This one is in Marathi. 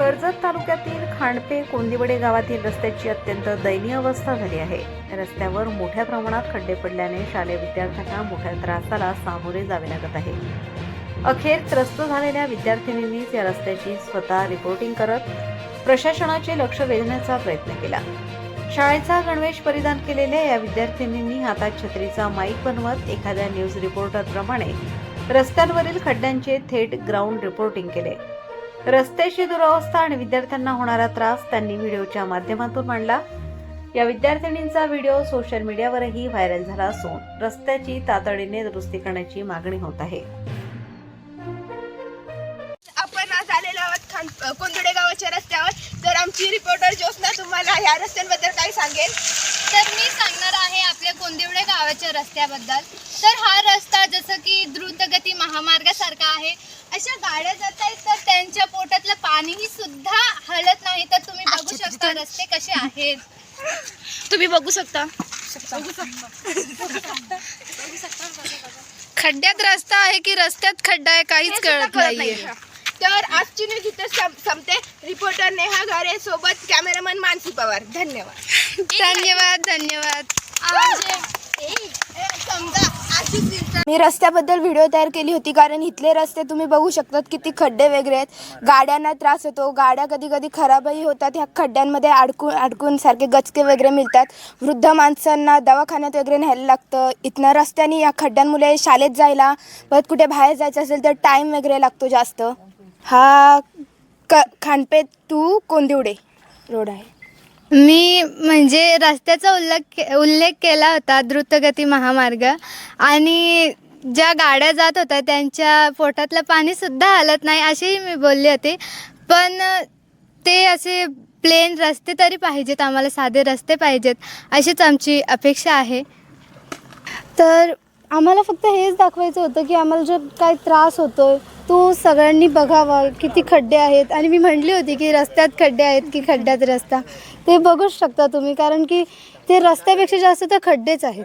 कर्जत तालुक्यातील खांडपे कोंदिवडे गावातील रस्त्याची अत्यंत दयनीय अवस्था झाली आहे। रस्त्यावर मोठ्या प्रमाणात खड्डे पडल्याने शालेय विद्यार्थ्यांना मोठ्या त्रासाला सामोरे जावे लागत आहे। अखेर त्रस्त झालेल्या विद्यार्थिनींनीच या रस्त्याची स्वतः रिपोर्टिंग करत प्रशासनाचे लक्ष वेधण्याचा प्रयत्न केला। शाळेचा गणवेश परिधान केलेल्या या विद्यार्थिनींनी हातात छत्रीचा माईक बनवत एखाद्या न्यूज रिपोर्टरप्रमाणे रस्त्यांवरील खड्ड्यांचे थेट ग्राउंड रिपोर्टिंग केले। रस्त्याची दुरवस्था आणि विद्यार्थ्यांना होणारा त्रास त्यांनी व्हिडिओच्या माध्यमातून मांडला। या विद्यार्थिनींचा व्हिडिओ सोशल मीडियावरही व्हायरल झाला असून रस्त्याची तातडीने दुरुस्ती करण्याची मागणी होत आहे। आपण आज आलेलो आहोत कोंदिवडे गावाच्या रस्त्यावर। तर आमची रिपोर्टर ज्योत्स्ना तुम्हाला या रस्त्यांबद्दल काय सांगेल? तर मी सांगणार आहे आपल्या कोंदिवडे गावाच्या रस्त्याबद्दल। तर हा रस्ता जसं की द्रुतगती महामार्गासारखा आहे। अशा गाड्या जात आहेत तर त्यांच्या पोटातलं पाणीही सुद्धा हलत नाही। तर तुम्ही बघू शकता रस्ते कसे आहेत। तुम्ही बघू शकता खड्ड्यात रस्ता आहे की रस्त्यात खड्डा आहे काहीच कळत नाहीये। तर आजची न्यूज इथे संपते। रिपोर्टर नेहा घारे सोबत कॅमेरामन मानसी पवार। धन्यवाद धन्यवाद। मी रस्त्याबद्दल व्हिडिओ तयार केली होती कारण इथले रस्ते तुम्ही बघू शकतात किती खड्डे वगैरे आहेत। गाड्यांना त्रास होतो, गाड्या कधी कधी खराबही होतात। ह्या खड्ड्यांमध्ये अडकून सारखे गचके वगैरे मिळतात। वृद्ध माणसांना दवाखान्यात वगैरे न्यायला लागतं। इथनं रस्त्याने या खड्ड्यांमुळे शाळेत जायला परत कुठे बाहेर जायचं असेल तर टाईम वगैरे लागतो जास्त। हा खांडपे टू कोंदिवडे रोड आहे। मी म्हणजे रस्त्याचा उल्लेख केला होता द्रुतगती महामार्ग, आणि ज्या गाड्या जात होत्या त्यांच्या पोटातलं पाणी सुद्धा हलत नाही असेही मी बोलले होते। पण ते असे प्लेन रस्ते तरी पाहिजेत, आम्हाला साधे रस्ते पाहिजेत अशीच आमची अपेक्षा आहे। तर आम्हाला फक्त हेच दाखवायचं होतं की आम्हाला जो काय त्रास होतो तो सगळ्यांनी बघावा। किती खड्डे आहेत, आणि मी म्हटली होती की रस्त्यात खड्डे आहेत की खड्ड्यात रस्ता, ते बघूच शकता तुम्ही, कारण की ते रस्त्यापेक्षा जास्त तर खड्डेच आहेत।